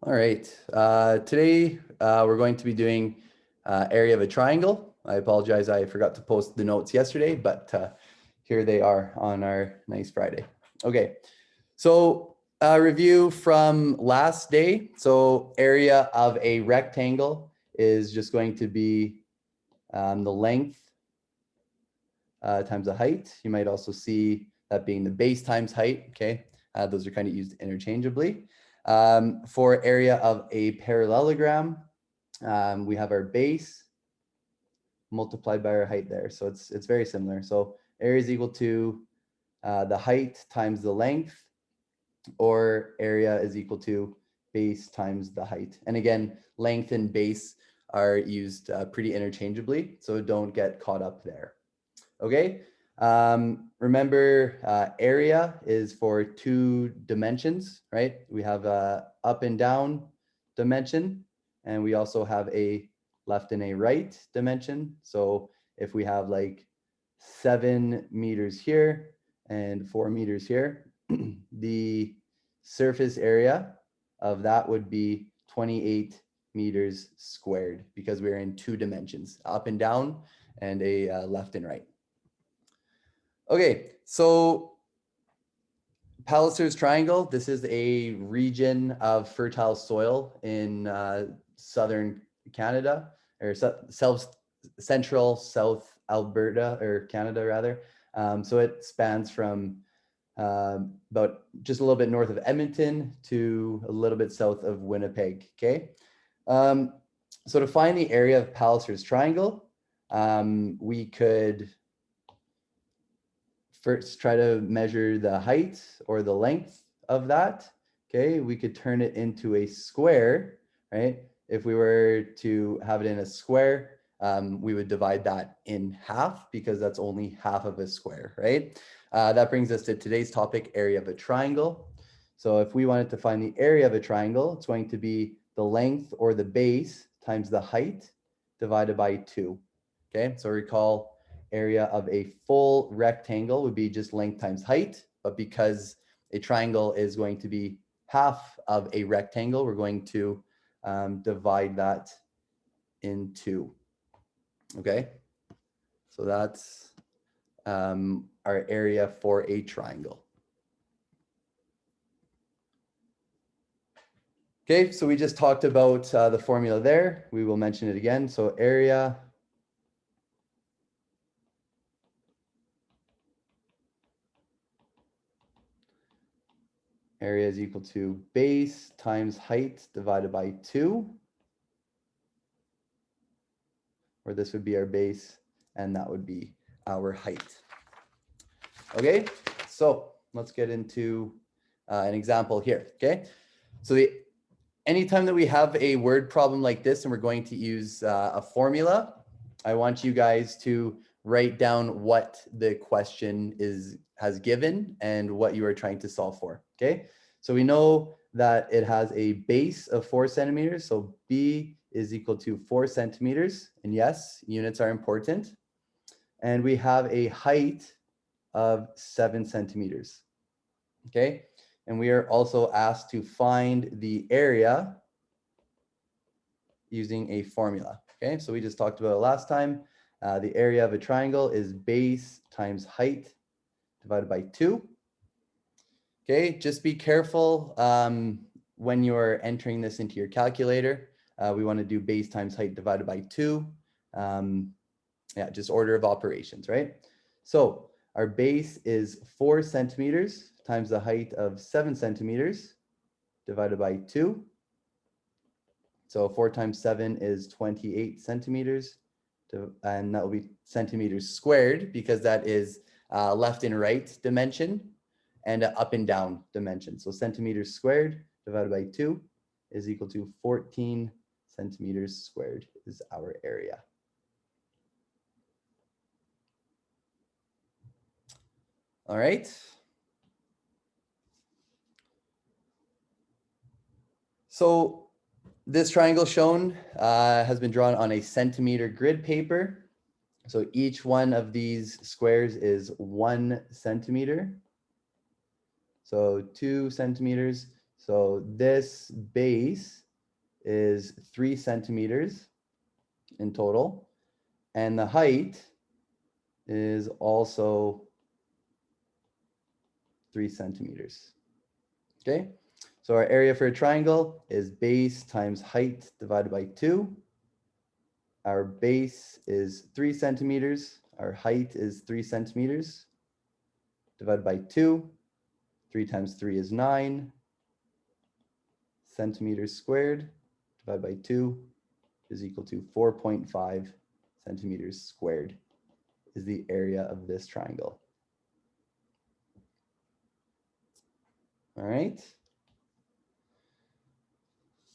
All right. Today we're going to be doing area of a triangle. I apologize, I forgot to post the notes yesterday, but here they are on our nice Friday. Okay, so review from last day. So area of a rectangle is just going to be the length times the height. You might also see that being the base times height, okay? Those are kind of used interchangeably. For area of a parallelogram, we have our base multiplied by our height there. So it's very similar. So area is equal to the height times the length, or area is equal to base times the height. And again, length and base are used pretty interchangeably, so don't get caught up there. Okay, remember area is for two dimensions, right? We have a up and down dimension, and we also have a left and a right dimension. So if we have like 7 meters here and 4 meters here, the surface area of that would be 28 meters squared because we're in two dimensions, up and down and a left and right. Okay, so Palliser's Triangle, this is a region of fertile soil in southern Canada, or central South Alberta, or Canada rather. So it spans from about just a little bit north of Edmonton to a little bit south of Winnipeg, okay? So to find the area of Palliser's Triangle, we could first try to measure the height or the length of that. Okay, we could turn it into a square, right? If we were to have it in a square, we would divide that in half because that's only half of a square, right? That brings us to today's topic, area of a triangle. So if we wanted to find the area of a triangle, it's going to be the length or the base times the height divided by 2. Okay, so recall area of a full rectangle would be just length times height, but because a triangle is going to be half of a rectangle, we're going to divide that in 2. Okay, so that's our area for a triangle. Okay, so we just talked about the formula there. We will mention it again. So area is equal to base times height divided by 2. Or this would be our base, and that would be our height. Okay, so let's get into an example here, okay? So anytime that we have a word problem like this and we're going to use a formula, I want you guys to write down what the question has given and what you are trying to solve for, okay? So we know that it has a base of 4 centimeters, so B is equal to 4 centimeters, and yes, units are important. And we have a height of 7 centimeters, okay? And we are also asked to find the area using a formula, okay? So we just talked about it last time. The area of a triangle is base times height divided by 2. Okay, just be careful when you're entering this into your calculator. We want to do base times height divided by 2. Yeah, just order of operations, right? So our base is 4 centimeters times the height of 7 centimeters divided by 2. So 4 times 7 is 28 centimeters, and that will be centimeters squared because that is left and right dimension and up and down dimension. So centimeters squared divided by 2 is equal to 14 centimeters squared is our area. All right. So this triangle shown has been drawn on a centimeter grid paper. So each one of these squares is 1 centimeter. So 2 centimeters, So this base is 3 centimeters in total, and the height is also 3 centimeters. Okay, so our area for a triangle is base times height divided by 2. Our base is 3 centimeters. Our height is 3 centimeters divided by 2. 3 times 3 is 9 centimeters squared divided by 2 is equal to 4.5 centimeters squared is the area of this triangle. All right.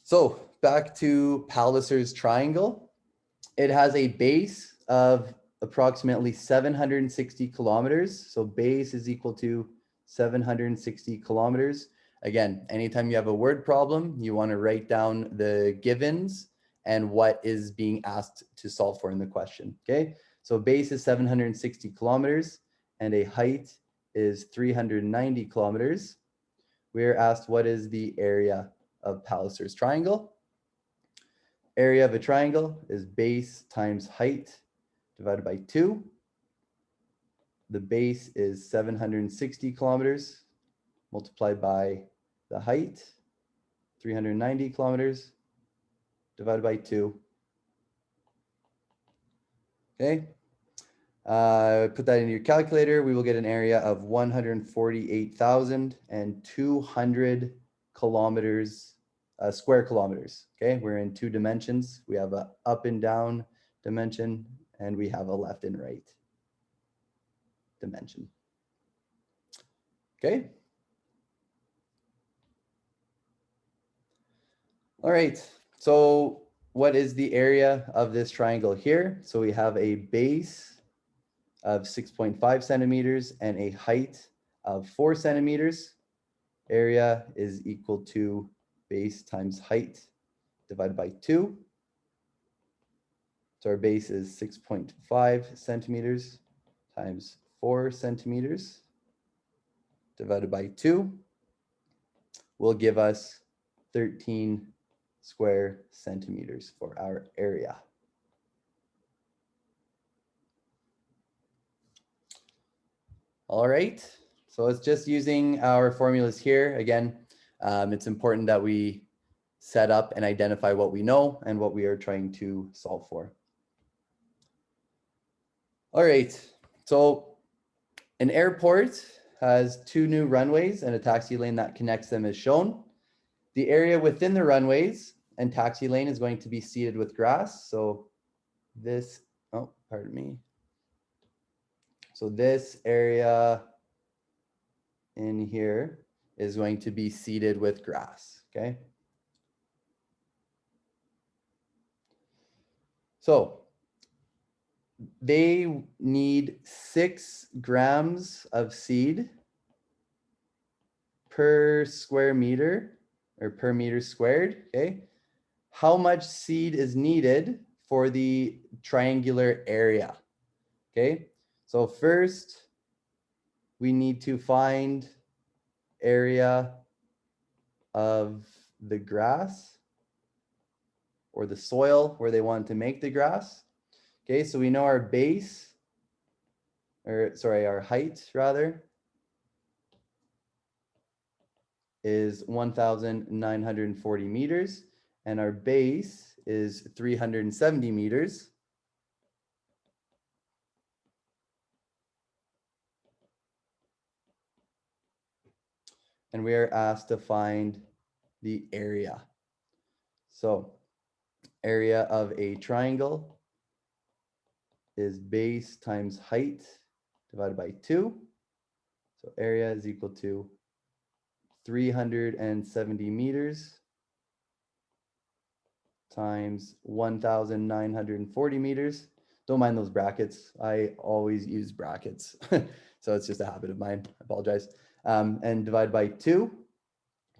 So back to Palliser's triangle. It has a base of approximately 760 kilometers. So base is equal to 760 kilometers. Again, anytime you have a word problem, you want to write down the givens and what is being asked to solve for in the question. Okay, so base is 760 kilometers and a height is 390 kilometers. We're asked what is the area of Palliser's triangle. Area of a triangle is base times height divided by 2. The base is 760 kilometers multiplied by the height, 390 kilometers divided by 2. Okay, put that into your calculator. We will get an area of 148,200 kilometers, square kilometers. Okay, we're in 2 dimensions. We have a up and down dimension, and we have a left and right dimension. Okay. All right. So what is the area of this triangle here? So we have a base of 6.5 centimeters and a height of 4 centimeters. Area is equal to base times height divided by 2. So our base is 6.5 centimeters times 4 centimeters divided by 2 will give us 13 square centimeters for our area. All right, so it's just using our formulas here. Again, it's important that we set up and identify what we know and what we are trying to solve for. All right, so an airport has 2 new runways and a taxi lane that connects them as shown. The area within the runways and taxi lane is going to be seeded with grass. So this, oh, pardon me. So this area in here is going to be seeded with grass, okay? So they need 6 grams of seed per square meter or per meter squared, okay? How much seed is needed for the triangular area, okay? So first, we need to find area of the grass or the soil where they want to make the grass. Okay, so we know our base, or sorry, our height rather, is 1,940 meters, and our base is 370 meters. And we are asked to find the area. So area of a triangle is base times height divided by 2. So area is equal to 370 meters times 1,940 meters. Don't mind those brackets. I always use brackets. So it's just a habit of mine. I apologize. And divide by 2.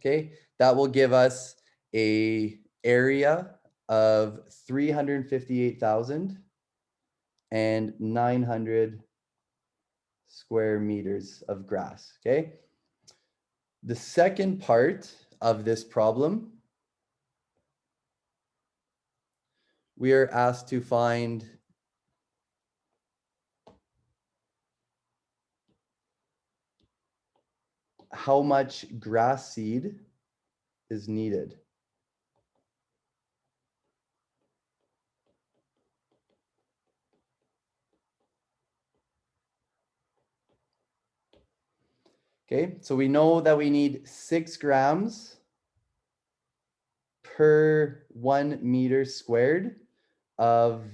Okay, that will give us a area of 358,900 square meters of grass. Okay. The second part of this problem, we are asked to find how much grass seed is needed. Okay, so we know that we need 6 grams per 1 meter squared of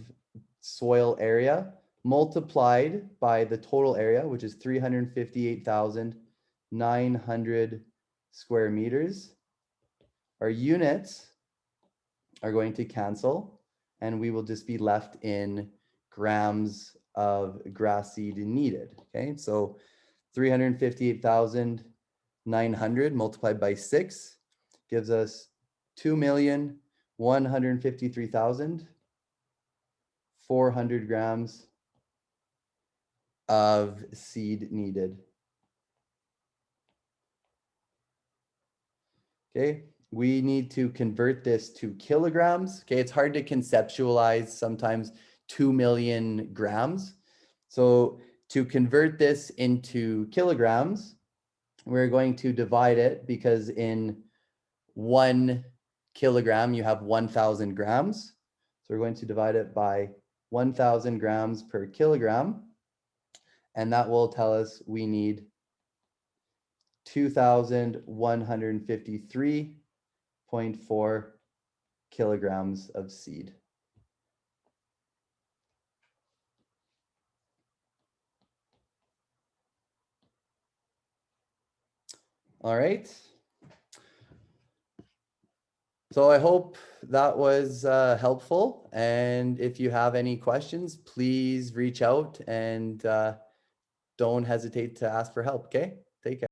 soil area multiplied by the total area, which is 358,900 square meters. Our units are going to cancel, and we will just be left in grams of grass seed needed. Okay, so 358,900 multiplied by 6 gives us 2,153,400 grams of seed needed. Okay, we need to convert this to kilograms. Okay, it's hard to conceptualize sometimes 2 million grams. So to convert this into kilograms, we're going to divide it, because in 1 kilogram, you have 1,000 grams. So we're going to divide it by 1,000 grams per kilogram. And that will tell us we need 2,153.4 kilograms of seed. All right. So I hope that was helpful. And if you have any questions, please reach out and don't hesitate to ask for help. Okay, take care.